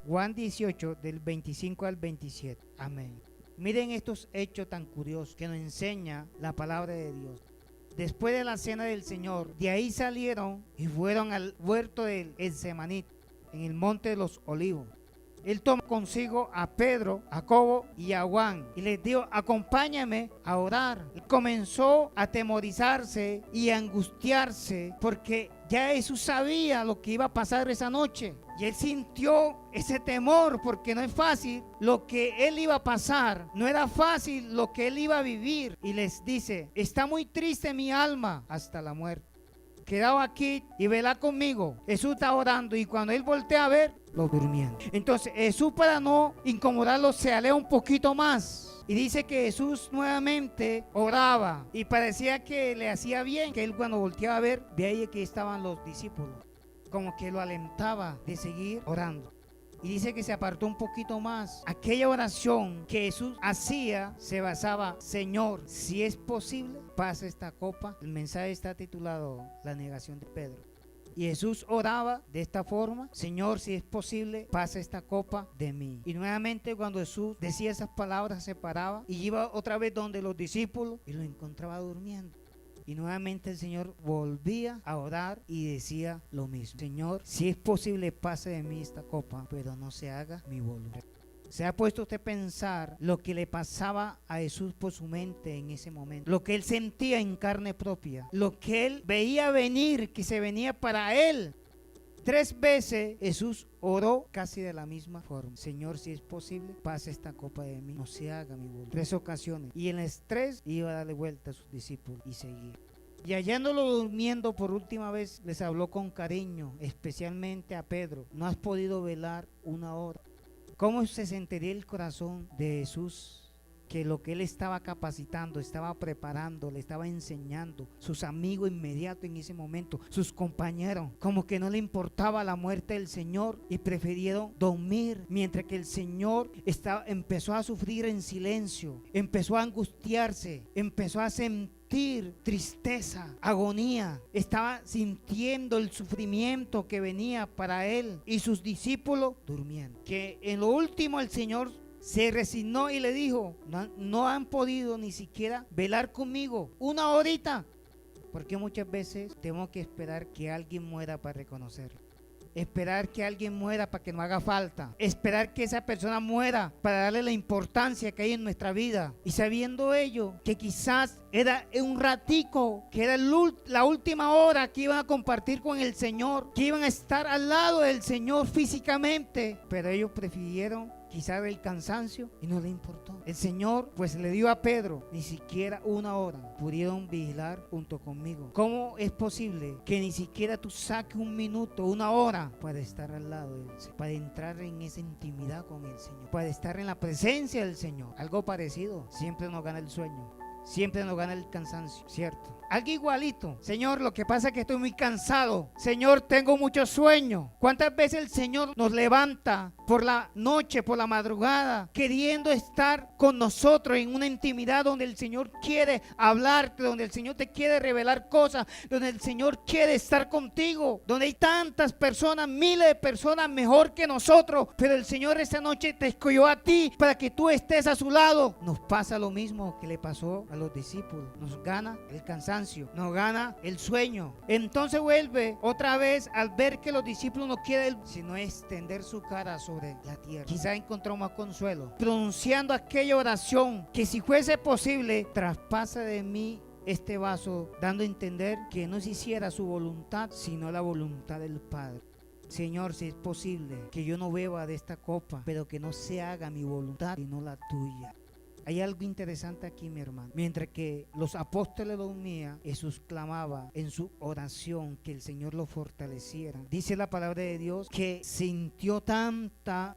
Juan 18, del 25 al 27. Amén. Miren estos hechos tan curiosos que nos enseña la palabra de Dios. Después de la cena del Señor, de ahí salieron y fueron al huerto del Getsemaní, en el monte de los olivos. Él tomó consigo a Pedro, a Jacobo y a Juan y les dijo: acompáñame a orar. Y comenzó a atemorizarse y a angustiarse porque ya Jesús sabía lo que iba a pasar esa noche. Y él sintió ese temor porque no es fácil lo que él iba a pasar. No era fácil lo que él iba a vivir. Y les dice: está muy triste mi alma hasta la muerte. Quedado aquí y velá conmigo. Jesús está orando y cuando él voltea a ver, lo durmiendo. Entonces Jesús, para no incomodarlo, se aleja un poquito más. Y dice que Jesús nuevamente oraba y parecía que le hacía bien, que él cuando volteaba a ver, veía que estaban los discípulos. Como que lo alentaba de seguir orando. Y dice que se apartó un poquito más. Aquella oración que Jesús hacía se basaba: Señor, si es posible, pasa esta copa. El mensaje está titulado La negación de Pedro. Y Jesús oraba de esta forma: Señor, si es posible, pasa esta copa de mí. Y nuevamente cuando Jesús decía esas palabras, se paraba y iba otra vez donde los discípulos y los encontraba durmiendo. Y nuevamente el Señor volvía a orar y decía lo mismo: Señor, si es posible, pase de mí esta copa, pero no se haga mi voluntad. ¿Se ha puesto usted a pensar lo que le pasaba a Jesús por su mente en ese momento? Lo que él sentía en carne propia, lo que él veía venir, que se venía para él. 3 veces Jesús oró casi de la misma forma: Señor, si es posible, pase esta copa de mí, no se haga mi voluntad. 3 ocasiones. Y en las 3 iba a darle vuelta a sus discípulos y seguía. Y hallándolo durmiendo por última vez, les habló con cariño, especialmente a Pedro: ¿no has podido velar 1 hora? ¿Cómo se sentiría el corazón de Jesús? Que lo que él estaba capacitando, estaba preparando, le estaba enseñando, sus amigos inmediatos en ese momento, sus compañeros, como que no le importaba la muerte del Señor y prefirieron dormir, mientras que el Señor empezó a sufrir en silencio, empezó a angustiarse, empezó a sentir tristeza, agonía, estaba sintiendo el sufrimiento que venía para él y sus discípulos durmiendo. Que en lo último el Señor se resignó y le dijo: no han podido ni siquiera velar conmigo 1 horita. Porque muchas veces tenemos que esperar que alguien muera para reconocerlo. Esperar que alguien muera para que no haga falta. Esperar que esa persona muera para darle la importancia que hay en nuestra vida. Y sabiendo ello, que quizás era un ratico, que era la última hora que iban a compartir con el Señor, que iban a estar al lado del Señor físicamente, pero ellos prefirieron quizás el cansancio y no le importó. El Señor pues le dio a Pedro: ni siquiera 1 hora pudieron vigilar junto conmigo. ¿Cómo es posible que ni siquiera tú saques 1 minuto, 1 hora para estar al lado de Él, para entrar en esa intimidad con el Señor, para estar en la presencia del Señor? Algo parecido siempre nos gana el sueño, siempre nos gana el cansancio, ¿cierto? Algo igualito: Señor, lo que pasa es que estoy muy cansado. Señor, tengo mucho sueño. ¿Cuántas veces el Señor nos levanta por la noche, por la madrugada, queriendo estar con nosotros en una intimidad donde el Señor quiere hablarte, donde el Señor te quiere revelar cosas, donde el Señor quiere estar contigo, donde hay tantas personas, miles de personas mejor que nosotros, pero el Señor esta noche te escogió a ti para que tú estés a su lado? Nos pasa lo mismo que le pasó a los discípulos: nos gana el cansancio, nos gana el sueño. Entonces vuelve otra vez al ver que los discípulos no quieren sino extender su cara sobre la tierra. Quizá encontró más consuelo pronunciando aquella oración: que si fuese posible, traspasa de mí este vaso, dando a entender que no se hiciera su voluntad sino la voluntad del Padre. Señor, si es posible, que yo no beba de esta copa, pero que no se haga mi voluntad sino la tuya. Hay algo interesante aquí, mi hermano. Mientras que los apóstoles dormían, Jesús clamaba en su oración que el Señor lo fortaleciera. Dice la palabra de Dios que sintió tanta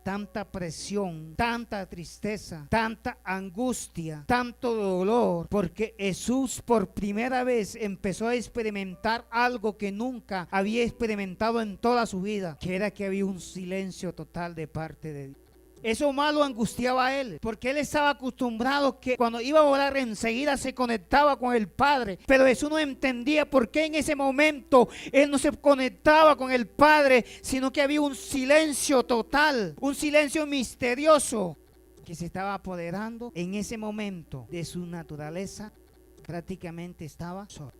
presión, tanta tristeza, tanta angustia, tanto dolor, porque Jesús por primera vez empezó a experimentar algo que nunca había experimentado en toda su vida, que era que había un silencio total de parte de Dios. Eso más lo angustiaba a él, porque él estaba acostumbrado que cuando iba a orar enseguida se conectaba con el Padre. Pero Jesús no entendía por qué en ese momento él no se conectaba con el Padre, sino que había un silencio total, un silencio misterioso que se estaba apoderando en ese momento de su naturaleza. Prácticamente estaba solo.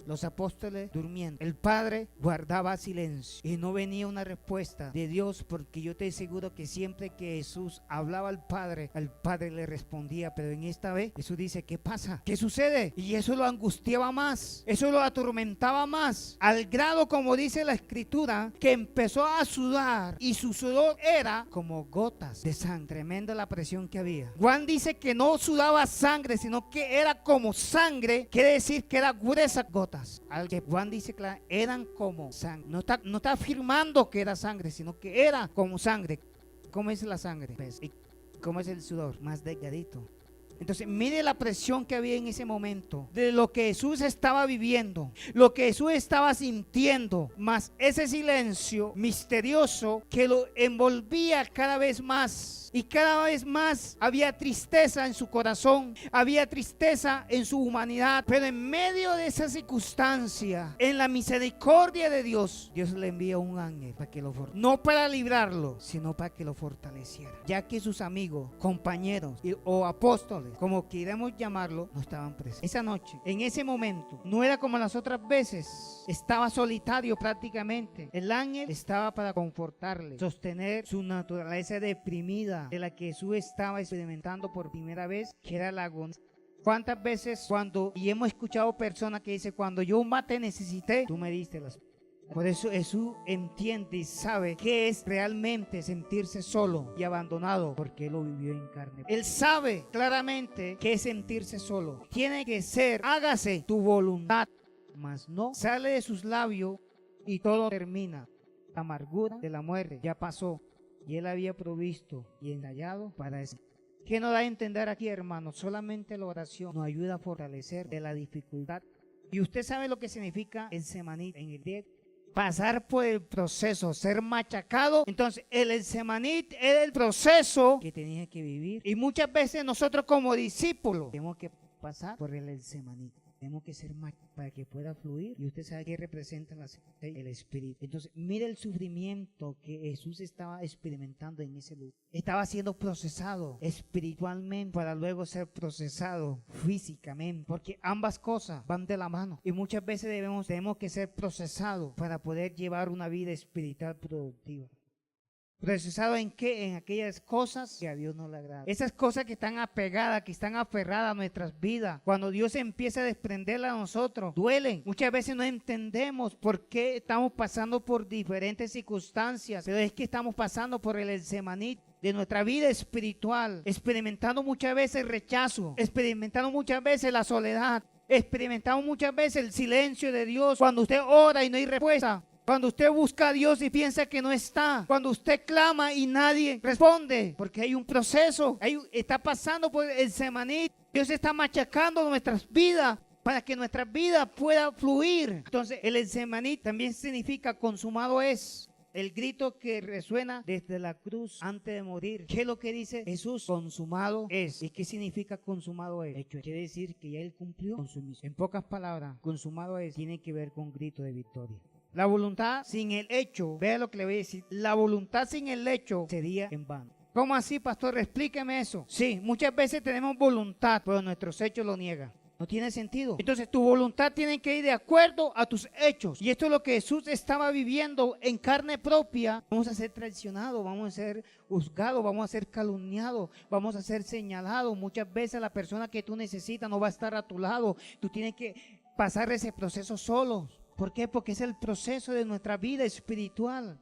Los apóstoles durmiendo. El Padre guardaba silencio y no venía una respuesta de Dios, porque yo te aseguro que siempre que Jesús hablaba al Padre le respondía. Pero en esta vez Jesús dice: ¿qué pasa? ¿Qué sucede? Y eso lo angustiaba más, eso lo atormentaba más, al grado, como dice la Escritura, que empezó a sudar y su sudor era como gotas de sangre. Tremenda la presión que había. Juan dice que no sudaba sangre, sino que era como sangre, quiere decir que era gruesa gota. Al que Juan dice claro, eran como sangre. No está afirmando que era sangre, sino que era como sangre. ¿Cómo es la sangre? ¿Ves? ¿Y cómo es el sudor? Más delgadito. Entonces mire la presión que había en ese momento de lo que Jesús estaba viviendo, lo que Jesús estaba sintiendo, más ese silencio misterioso que lo envolvía cada vez más. Y cada vez más había tristeza en su corazón, había tristeza en su humanidad. Pero en medio de esa circunstancia, en la misericordia de Dios, Dios le envía un ángel para que lo fortaleciera. No para librarlo, sino para que lo fortaleciera. Ya que sus amigos, compañeros o apóstoles, como queramos llamarlo, no estaban presentes. Esa noche, en ese momento, no era como las otras veces. Estaba solitario prácticamente. El ángel estaba para confortarle, sostener su naturaleza deprimida, de la que Jesús estaba experimentando por primera vez, que era la agonía. ¿Cuántas veces y hemos escuchado personas que dicen: cuando yo más te necesité, tú me diste las... Por eso Jesús entiende y sabe qué es realmente sentirse solo y abandonado, porque Él lo vivió en carne. Él sabe claramente qué es sentirse solo. Tiene que ser: hágase tu voluntad, mas no sale de sus labios y todo termina. La amargura de la muerte ya pasó. Y Él había provisto y ensayado para eso. ¿Qué nos da a entender aquí, hermanos? Solamente la oración nos ayuda a fortalecer de la dificultad. Y usted sabe lo que significa el semaní en el griego. Pasar por el proceso, ser machacado. Entonces, el semanit era el proceso que tenía que vivir. Y muchas veces nosotros como discípulos tenemos que pasar por el semanit. Tenemos que ser más para que pueda fluir. Y usted sabe que representa el Espíritu. Entonces, mire el sufrimiento que Jesús estaba experimentando en ese lugar. Estaba siendo procesado espiritualmente para luego ser procesado físicamente. Porque ambas cosas van de la mano. Y muchas veces tenemos que ser procesados para poder llevar una vida espiritual productiva. ¿Procesado en qué? En aquellas cosas que a Dios no le agradan. Esas cosas que están apegadas, que están aferradas a nuestras vidas. Cuando Dios empieza a desprenderla a nosotros, duelen. Muchas veces no entendemos por qué estamos pasando por diferentes circunstancias. Pero es que estamos pasando por el Getsemaní de nuestra vida espiritual. Experimentando muchas veces el rechazo. Experimentando muchas veces la soledad. Experimentando muchas veces el silencio de Dios. Cuando usted ora y no hay respuesta. Cuando usted busca a Dios y piensa que no está. Cuando usted clama y nadie responde. Porque hay un proceso. Está pasando por el Getsemaní. Dios está machacando nuestras vidas para que nuestra vida pueda fluir. Entonces el Getsemaní también significa consumado es. El grito que resuena desde la cruz antes de morir. ¿Qué es lo que dice Jesús? Consumado es. ¿Y qué significa consumado es? Hecho, quiere decir que ya Él cumplió con su misión. En pocas palabras, consumado es tiene que ver con grito de victoria. La voluntad sin el hecho, vea lo que le voy a decir, la voluntad sin el hecho sería en vano. ¿Cómo así, pastor? Explíqueme eso. Sí, muchas veces tenemos voluntad, pero nuestros hechos lo niegan. No tiene sentido. Entonces tu voluntad tiene que ir de acuerdo a tus hechos. Y esto es lo que Jesús estaba viviendo en carne propia. Vamos a ser traicionados, vamos a ser juzgados, vamos a ser calumniados, vamos a ser señalados. Muchas veces la persona que tú necesitas no va a estar a tu lado. Tú tienes que pasar ese proceso solo. ¿Por qué? Porque es el proceso de nuestra vida espiritual.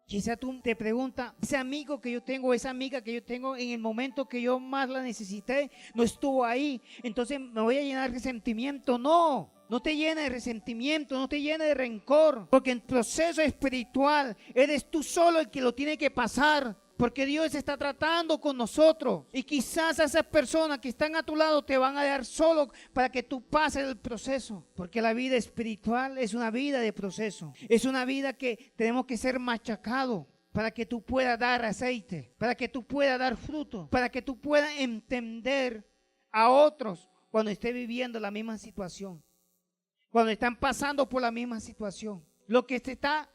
Quizá tú te preguntas, ese amigo que yo tengo, esa amiga que yo tengo en el momento que yo más la necesité, no estuvo ahí. Entonces me voy a llenar de resentimiento. No, no te llenes de resentimiento, no te llenes de rencor. Porque en el proceso espiritual eres tú solo el que lo tiene que pasar. Porque Dios está tratando con nosotros. Y quizás esas personas que están a tu lado te van a dejar solo para que tú pases el proceso. Porque la vida espiritual es una vida de proceso. Es una vida que tenemos que ser machacados para que tú puedas dar aceite, para que tú puedas dar fruto, para que tú puedas entender a otros cuando esté viviendo la misma situación, cuando están pasando por la misma situación. Lo que te está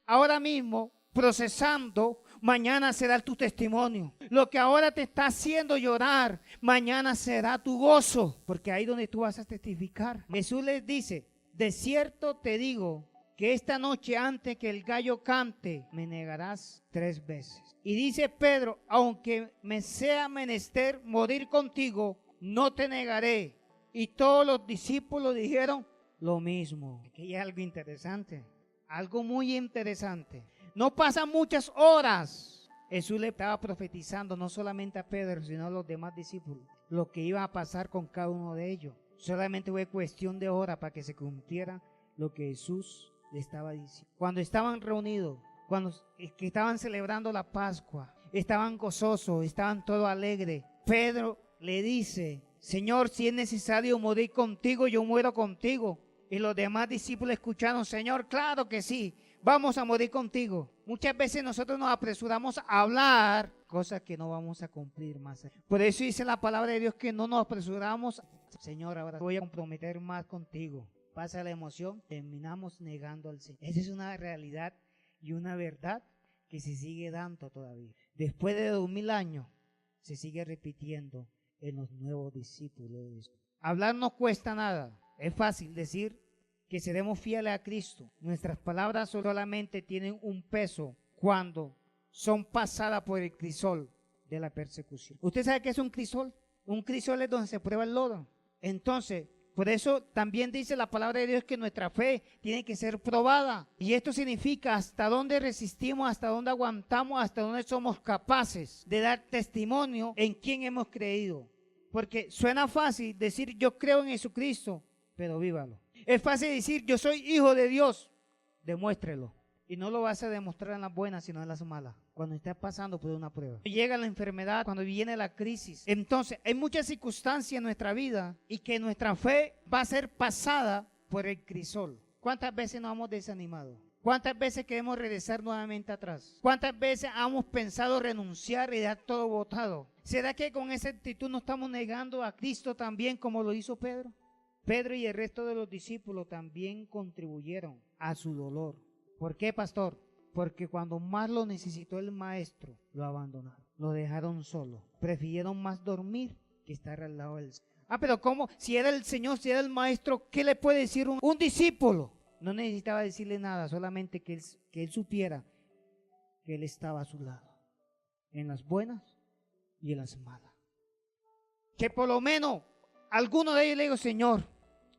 ahora mismo procesando, mañana será tu testimonio. Lo que ahora te está haciendo llorar, mañana será tu gozo, porque ahí donde tú vas a testificar. Jesús les dice, de cierto te digo que esta noche antes que el gallo cante, me negarás 3 veces. Y dice Pedro, aunque me sea menester morir contigo, no te negaré. Y todos los discípulos dijeron lo mismo. Aquí hay algo interesante, algo muy interesante. No pasan muchas horas. Jesús le estaba profetizando no solamente a Pedro, sino a los demás discípulos, lo que iba a pasar con cada uno de ellos. Solamente fue cuestión de horas para que se cumpliera lo que Jesús le estaba diciendo. Cuando estaban reunidos, cuando que estaban celebrando la Pascua, estaban gozosos, estaban todos alegres. Pedro le dice, Señor, si es necesario morir contigo, yo muero contigo. Y los demás discípulos escucharon, Señor, claro que sí, vamos a morir contigo. Muchas veces nosotros nos apresuramos a hablar cosas que no vamos a cumplir más. Por eso dice la palabra de Dios que no nos apresuramos. Señor, ahora voy a comprometer más contigo. Pasa la emoción, terminamos negando al Señor. Esa es una realidad y una verdad que se sigue dando todavía. Después de 2000 años, se sigue repitiendo en los nuevos discípulos. Hablar no cuesta nada. Es fácil decir que seremos fieles a Cristo. Nuestras palabras solamente tienen un peso cuando son pasadas por el crisol de la persecución. ¿Usted sabe qué es un crisol? Un crisol es donde se prueba el lodo. Entonces, por eso también dice la palabra de Dios que nuestra fe tiene que ser probada. Y esto significa hasta dónde resistimos, hasta dónde aguantamos, hasta dónde somos capaces de dar testimonio en quién hemos creído. Porque suena fácil decir yo creo en Jesucristo, pero vívalo. Es fácil decir yo soy hijo de Dios, demuéstrelo. Y no lo vas a demostrar en las buenas, sino en las malas. Cuando estás pasando por una prueba. Llega la enfermedad, cuando viene la crisis. Entonces, hay muchas circunstancias en nuestra vida y que nuestra fe va a ser pasada por el crisol. ¿Cuántas veces nos hemos desanimado? ¿Cuántas veces queremos regresar nuevamente atrás? ¿Cuántas veces hemos pensado renunciar y dar todo botado? ¿Será que con esa actitud no estamos negando a Cristo también como lo hizo Pedro? Pedro y el resto de los discípulos también contribuyeron a su dolor. ¿Por qué, pastor? Porque cuando más lo necesitó el maestro, lo abandonaron, lo dejaron solo. Prefirieron más dormir que estar al lado del Señor. Pero ¿cómo? Si era el Señor, si era el maestro, ¿qué le puede decir un discípulo? No necesitaba decirle nada, solamente que él supiera que él estaba a su lado, en las buenas y en las malas. Que por lo menos alguno de ellos le dijo, Señor,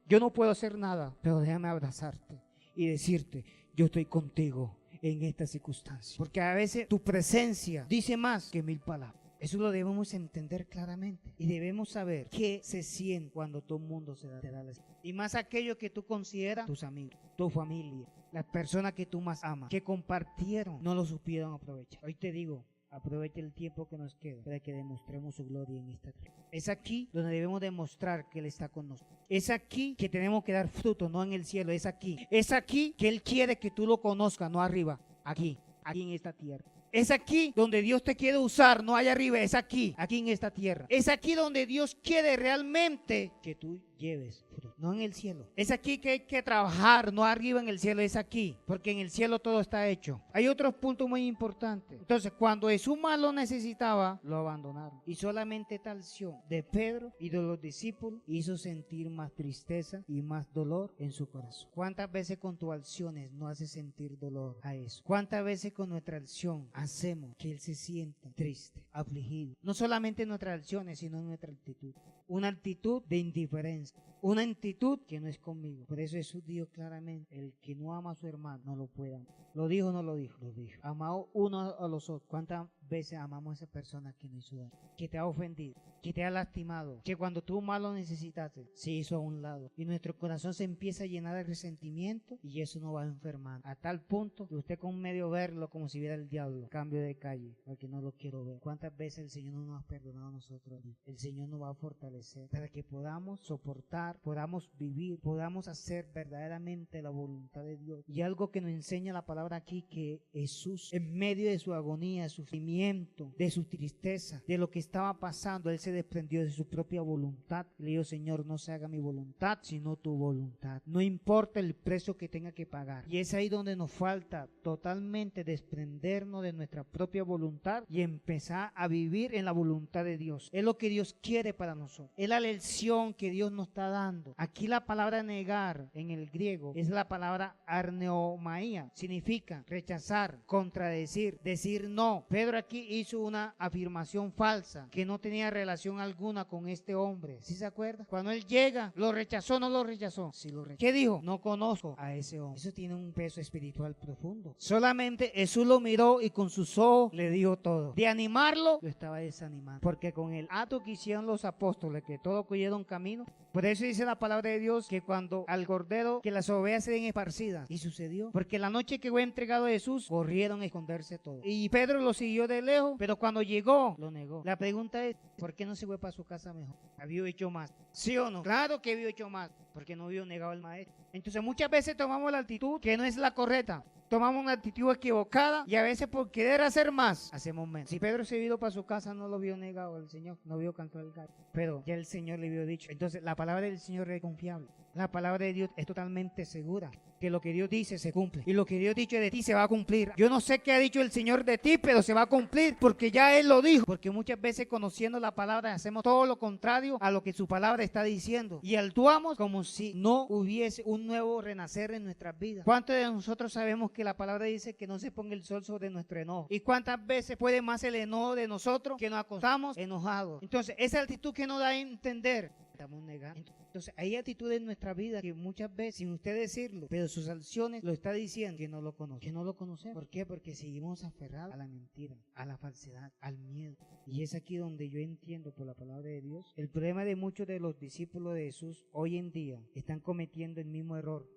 yo no puedo hacer nada, pero déjame abrazarte y decirte, yo estoy contigo en esta circunstancia. Porque a veces tu presencia dice más que 1000 palabras. Eso lo debemos entender claramente. Y debemos saber qué se siente cuando todo el mundo te da la espalda. Y más aquellos que tú consideras tus amigos, tu familia, las personas que tú más amas, que compartieron, no lo supieron aprovechar. Hoy te digo, aprovecha el tiempo que nos queda para que demostremos su gloria en esta tierra. Es aquí donde debemos demostrar que Él está con nosotros. Es aquí que tenemos que dar fruto, no en el cielo, es aquí. Es aquí que Él quiere que tú lo conozcas, no arriba, aquí en esta tierra. Es aquí donde Dios te quiere usar, no allá arriba, es aquí en esta tierra. Es aquí donde Dios quiere realmente que tú lleves fruto, no en el cielo. Es aquí que hay que trabajar, no arriba en el cielo, es aquí, porque en el cielo todo está hecho. Hay otros puntos muy importantes. Entonces, cuando Jesús más lo necesitaba, lo abandonaron. Y solamente esta acción de Pedro y de los discípulos hizo sentir más tristeza y más dolor en su corazón. ¿Cuántas veces con tus acciones no haces sentir dolor a eso? ¿Cuántas veces con nuestra acción hacemos que Él se sienta triste, afligido? No solamente en nuestras acciones, sino en nuestra actitud. Una actitud de indiferencia, una actitud que no es conmigo. Por eso Jesús dijo claramente, el que no ama a su hermano no lo puede amar. ¿Lo dijo o no lo dijo? Lo dijo. Amaos uno a los otros. ¿Cuántas veces amamos a esa persona que nos hizo daño, que te ha ofendido, que te ha lastimado, que cuando tú más lo necesitaste, se hizo a un lado? Y nuestro corazón se empieza a llenar de resentimiento y eso nos va enfermando. A tal punto que usted con medio verlo como si viera el diablo, cambio de calle, porque no lo quiero ver. ¿Cuántas veces el Señor no nos ha perdonado a nosotros? El Señor nos va a fortalecer para que podamos soportar, podamos vivir, podamos hacer verdaderamente la voluntad de Dios. Y algo que nos enseña la palabra aquí, que Jesús, en medio de su agonía, de su sufrimiento, de su tristeza, de lo que estaba pasando, Él se desprendió de su propia voluntad. Le dijo: Señor, no se haga mi voluntad, sino tu voluntad. No importa el precio que tenga que pagar. Y es ahí donde nos falta totalmente desprendernos de nuestra propia voluntad y empezar a vivir en la voluntad de Dios. Es lo que Dios quiere para nosotros. Es la lección que Dios nos está dando. Aquí la palabra negar en el griego es la palabra arneomaía. Significa rechazar, contradecir, decir no. Pedro aquí hizo una afirmación falsa que no tenía relación alguna con este hombre. ¿Sí se acuerda? Cuando él llega, ¿lo rechazó o no lo rechazó? Sí lo rechazó. ¿Qué dijo? No conozco a ese hombre. Eso tiene un peso espiritual profundo. Solamente Jesús lo miró y con sus ojos le dijo todo. De animarlo, lo estaba desanimando. Porque con el acto que hicieron los apóstoles, que todos cogieron camino, por eso dice la palabra de Dios que cuando al cordero, que las ovejas se den esparcidas. Y sucedió. Porque la noche que fue entregado a Jesús, corrieron a esconderse todos. Y Pedro lo siguió de lejos, pero cuando llegó, lo negó. La pregunta es: ¿por qué no se fue para su casa mejor? ¿Había hecho más? ¿Sí o no? Claro que había hecho más, porque no había negado al maestro. Entonces muchas veces tomamos la actitud que no es la correcta. Tomamos una actitud equivocada y a veces por querer hacer más, hacemos menos. Si Pedro se vio para su casa, no lo vio negado el Señor, no vio cantar el gallo, pero ya el Señor le vio dicho. Entonces la palabra del Señor es confiable. La palabra de Dios es totalmente segura, que lo que Dios dice se cumple. Y lo que Dios ha dicho de ti se va a cumplir. Yo no sé qué ha dicho el Señor de ti, pero se va a cumplir porque ya Él lo dijo. Porque muchas veces conociendo la palabra hacemos todo lo contrario a lo que su palabra está diciendo. Y actuamos como si no hubiese un nuevo renacer en nuestras vidas. ¿Cuántos de nosotros sabemos que la palabra dice que no se ponga el sol sobre nuestro enojo? ¿Y cuántas veces puede más el enojo de nosotros que nos acostamos enojados? Entonces esa actitud que nos da a entender, estamos negando. Entonces hay actitudes en nuestra vida que muchas veces, sin usted decirlo, pero sus acciones lo está diciendo, que no lo conoce, que no lo conocemos. ¿Por qué? Porque seguimos aferrados a la mentira, a la falsedad, al miedo. Y es aquí donde yo entiendo por la palabra de Dios el problema de muchos de los discípulos de Jesús hoy en día. Están cometiendo el mismo error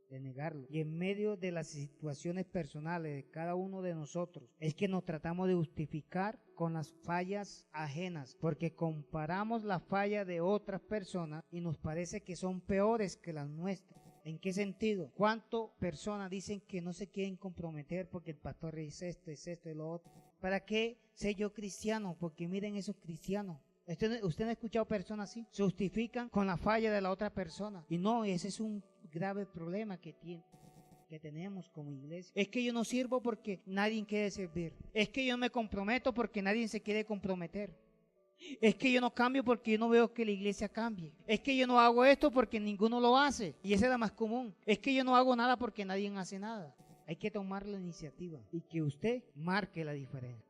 de negarlo. Y en medio de las situaciones personales de cada uno de nosotros es que nos tratamos de justificar con las fallas ajenas, porque comparamos la falla de otras personas y nos parece que son peores que las nuestras. ¿En qué sentido? ¿Cuántas personas dicen que no se quieren comprometer porque el pastor es esto y lo otro? ¿Para qué sé yo cristiano? Porque miren esos cristianos. Usted no ha escuchado personas así, se justifican con la falla de la otra persona. Y no, ese es un grave problema que tenemos como iglesia. Es que yo no sirvo porque nadie quiere servir. Es que yo me comprometo porque nadie se quiere comprometer. Es que yo no cambio porque yo no veo que la iglesia cambie. Es que yo no hago esto porque ninguno lo hace. Y esa es la más común. Es que yo no hago nada porque nadie hace nada. Hay que tomar la iniciativa y que usted marque la diferencia.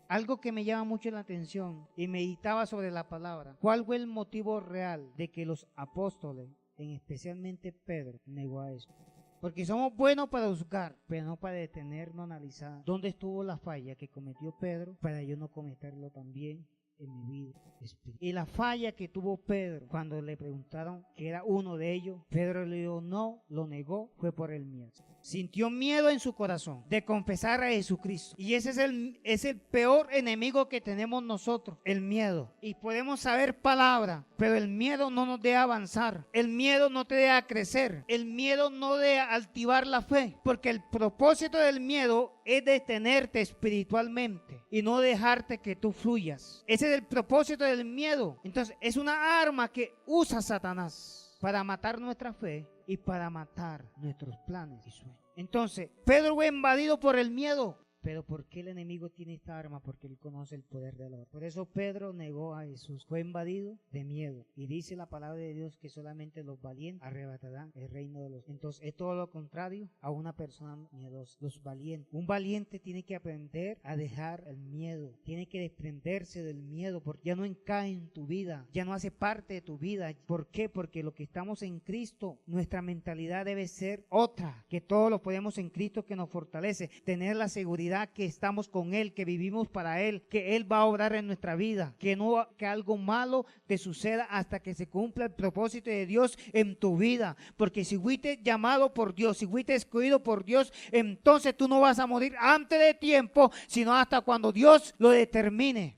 Algo que me llama mucho la atención y meditaba sobre la palabra. ¿Cuál fue el motivo real de que los apóstoles, especialmente Pedro, negó a eso? Porque somos buenos para juzgar, pero no para detenernos, analizar dónde estuvo la falla que cometió Pedro para yo no cometerlo también en mi vida espiritual. Y la falla que tuvo Pedro cuando le preguntaron que era uno de ellos, Pedro le dijo no, lo negó, fue por el miedo. Sintió miedo en su corazón de confesar a Jesucristo. Y ese es el peor enemigo que tenemos nosotros, el miedo. Y podemos saber palabra, pero el miedo no nos deja avanzar. El miedo no te deja crecer. El miedo no deja activar la fe. Porque el propósito del miedo es detenerte espiritualmente y no dejarte que tú fluyas. Ese es el propósito del miedo. Entonces es una arma que usa Satanás para matar nuestra fe y para matar nuestros planes y sueños. Entonces Pedro fue invadido por el miedo. Pero ¿por qué el enemigo tiene esta arma? Porque él conoce el poder del oro. Por eso Pedro negó a Jesús. Fue invadido de miedo. Y dice la palabra de Dios que solamente los valientes arrebatarán el reino de los... Entonces es todo lo contrario a una persona miedosa. Los valientes. Un valiente tiene que aprender a dejar el miedo. Tiene que desprenderse del miedo porque ya no encaja en tu vida. Ya no hace parte de tu vida. ¿Por qué? Porque lo que estamos en Cristo, nuestra mentalidad debe ser otra. Que todo lo podemos en Cristo que nos fortalece. Tener la seguridad seguridad que estamos con Él, que vivimos para Él, que Él va a obrar en nuestra vida, que algo malo te suceda hasta que se cumpla el propósito de Dios en tu vida. Porque si fuiste llamado por Dios, si fuiste escogido por Dios, entonces tú no vas a morir antes de tiempo, sino hasta cuando Dios lo determine.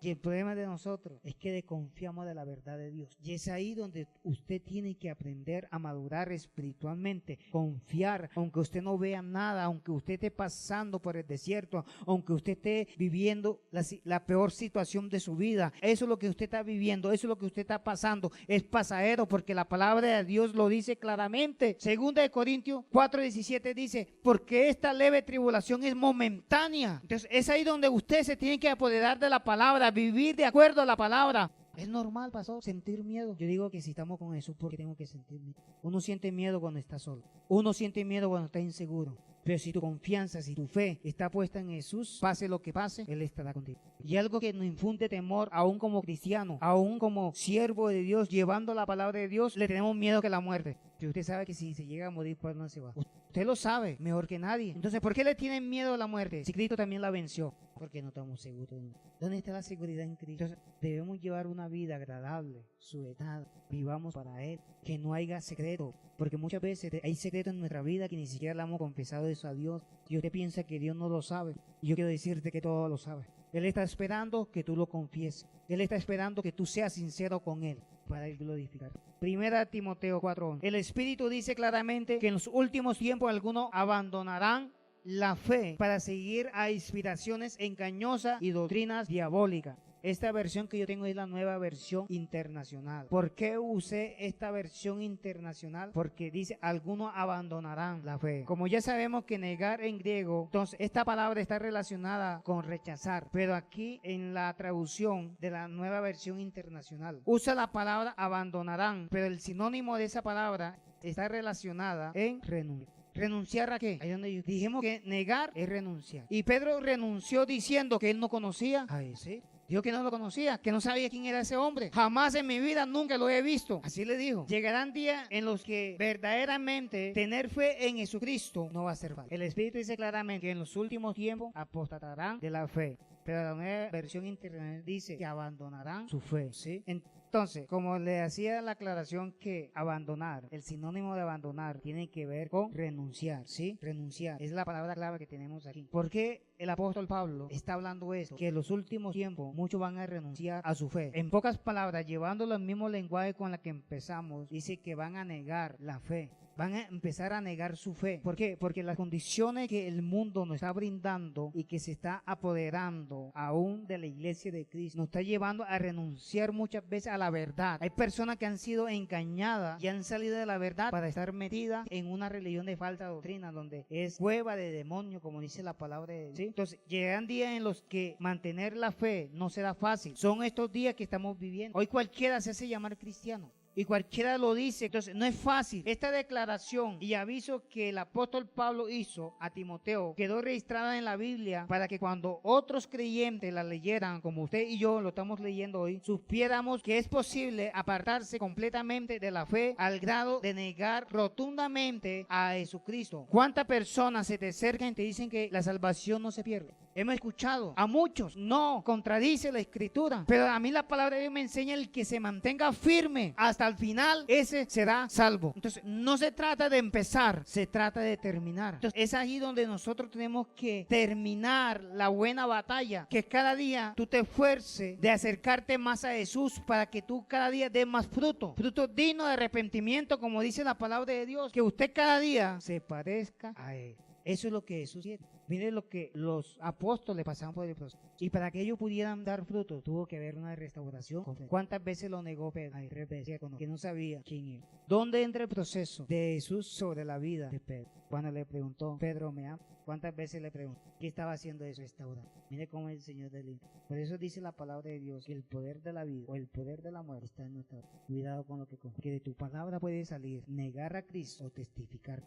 Y el problema de nosotros es que desconfiamos de la verdad de Dios. Y es ahí donde usted tiene que aprender a madurar espiritualmente, confiar, aunque usted no vea nada, aunque usted esté pasando por el desierto, aunque usted esté viviendo la peor situación de su vida. Eso es lo que usted está viviendo, eso es lo que usted está pasando. Es pasajero, porque la palabra de Dios lo dice claramente. Segunda de Corintios 4:17 dice, porque esta leve tribulación es momentánea. Entonces es ahí donde usted se tiene que apoderar de la palabra, vivir de acuerdo a la palabra. Es normal, pastor, sentir miedo. Yo digo que si estamos con Jesús, ¿por qué tengo que sentir miedo? Uno siente miedo cuando está solo. Uno siente miedo cuando está inseguro. Pero si tu confianza, si tu fe está puesta en Jesús, pase lo que pase, Él estará contigo. Y algo que nos infunde temor, aún como cristiano, aún como siervo de Dios, llevando la palabra de Dios, le tenemos miedo que la muerte. Si usted sabe que si se llega a morir, pues no se va. Usted lo sabe mejor que nadie. Entonces, ¿por qué le tienen miedo a la muerte? Si Cristo también la venció. Porque no estamos seguros. ¿Dónde está la seguridad en Cristo? Entonces, debemos llevar una vida agradable, sujetada. Vivamos para Él. Que no haya secreto. Porque muchas veces hay secretos en nuestra vida que ni siquiera le hemos confesado eso a Dios. Y usted piensa que Dios no lo sabe. Y yo quiero decirte que todo lo sabe. Él está esperando que tú lo confieses. Él está esperando que tú seas sincero con Él para Él glorificar. Primera Timoteo 4:11. El Espíritu dice claramente que en los últimos tiempos algunos abandonarán la fe para seguir a inspiraciones engañosas y doctrinas diabólicas. Esta versión que yo tengo es la nueva versión internacional. ¿Por qué usé esta versión internacional? Porque dice, algunos abandonarán la fe. Como ya sabemos que negar en griego, entonces esta palabra está relacionada con rechazar. Pero aquí en la traducción de la nueva versión internacional, usa la palabra abandonarán, pero el sinónimo de esa palabra está relacionada en renunciar. ¿Renunciar a qué? Ahí donde dijimos que negar es renunciar. Y Pedro renunció diciendo que él no conocía a ese. Dijo que no lo conocía, que no sabía quién era ese hombre. Jamás en mi vida nunca lo he visto. Así le dijo. Llegarán días en los que verdaderamente tener fe en Jesucristo no va a ser fácil. El Espíritu dice claramente que en los últimos tiempos apostatarán de la fe. Pero la nueva versión internacional dice que abandonarán su fe. ¿Sí? Entonces, como le hacía la aclaración que abandonar, el sinónimo de abandonar tiene que ver con renunciar, ¿sí? Renunciar es la palabra clave que tenemos aquí. ¿Por qué el apóstol Pablo está hablando esto? Que en los últimos tiempos muchos van a renunciar a su fe. En pocas palabras, llevando el mismo lenguaje con la que empezamos, dice que van a negar la fe. Van a empezar a negar su fe. ¿Por qué? Porque las condiciones que el mundo nos está brindando y que se está apoderando aún de la iglesia de Cristo nos está llevando a renunciar muchas veces a la verdad. Hay personas que han sido engañadas y han salido de la verdad para estar metidas en una religión de falsa doctrina donde es cueva de demonio, como dice la palabra de Dios. ¿Sí? Entonces llegan días en los que mantener la fe no será fácil. Son estos días que estamos viviendo. Hoy cualquiera se hace llamar cristiano. Y cualquiera lo dice, entonces no es fácil. Esta declaración y aviso que el apóstol Pablo hizo a Timoteo quedó registrada en la Biblia para que cuando otros creyentes la leyeran, como usted y yo lo estamos leyendo hoy, supiéramos que es posible apartarse completamente de la fe al grado de negar rotundamente a Jesucristo. ¿Cuántas personas se te acercan y te dicen que la salvación no se pierde? Hemos escuchado a muchos, no, contradice la escritura, pero a mí la palabra de Dios me enseña el que se mantenga firme hasta el final, ese será salvo. Entonces no se trata de empezar, se trata de terminar. Entonces es ahí donde nosotros tenemos que terminar la buena batalla, que cada día tú te esfuerces de acercarte más a Jesús para que tú cada día des más fruto digno de arrepentimiento, como dice la palabra de Dios, que usted cada día se parezca a Él. Eso es lo que Jesús quiere. Mire lo que los apóstoles pasaban por el proceso. Y para que ellos pudieran dar fruto, tuvo que haber una restauración. ¿Cuántas veces lo negó Pedro? Hay 3 veces que no sabía quién era. ¿Dónde entra el proceso de Jesús sobre la vida de Pedro? Cuando le preguntó, Pedro, ¿me ama? ¿Cuántas veces le preguntó? ¿Qué estaba haciendo eso? Restaurar. Mire cómo es el Señor del Inter. Por eso dice la palabra de Dios que el poder de la vida o el poder de la muerte está en nuestra vida. Cuidado con lo que comes. Que de tu palabra puede salir negar a Cristo o testificar.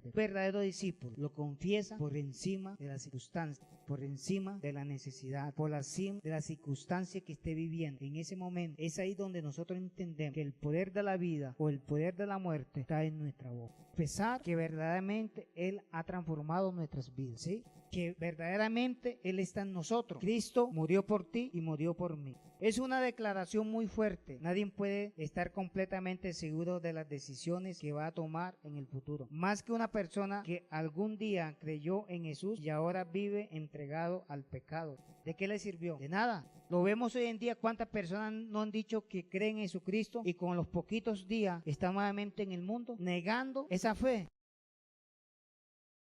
El verdadero discípulo lo confiesa por encima de las circunstancias, por encima de la necesidad, por encima de la circunstancia que esté viviendo. En ese momento es ahí donde nosotros entendemos que el poder de la vida o el poder de la muerte está en nuestra boca. Confesar que verdaderamente Él ha transformado nuestras vidas, ¿sí? Que verdaderamente Él está en nosotros. Cristo murió por ti y murió por mí. Es una declaración muy fuerte. Nadie puede estar completamente seguro de las decisiones que va a tomar en el futuro. Más que una persona que algún día creyó en Jesús y ahora vive entregado al pecado. ¿De qué le sirvió? De nada. Lo vemos hoy en día, cuántas personas no han dicho que creen en Jesucristo y con los poquitos días están nuevamente en el mundo negando esa fe.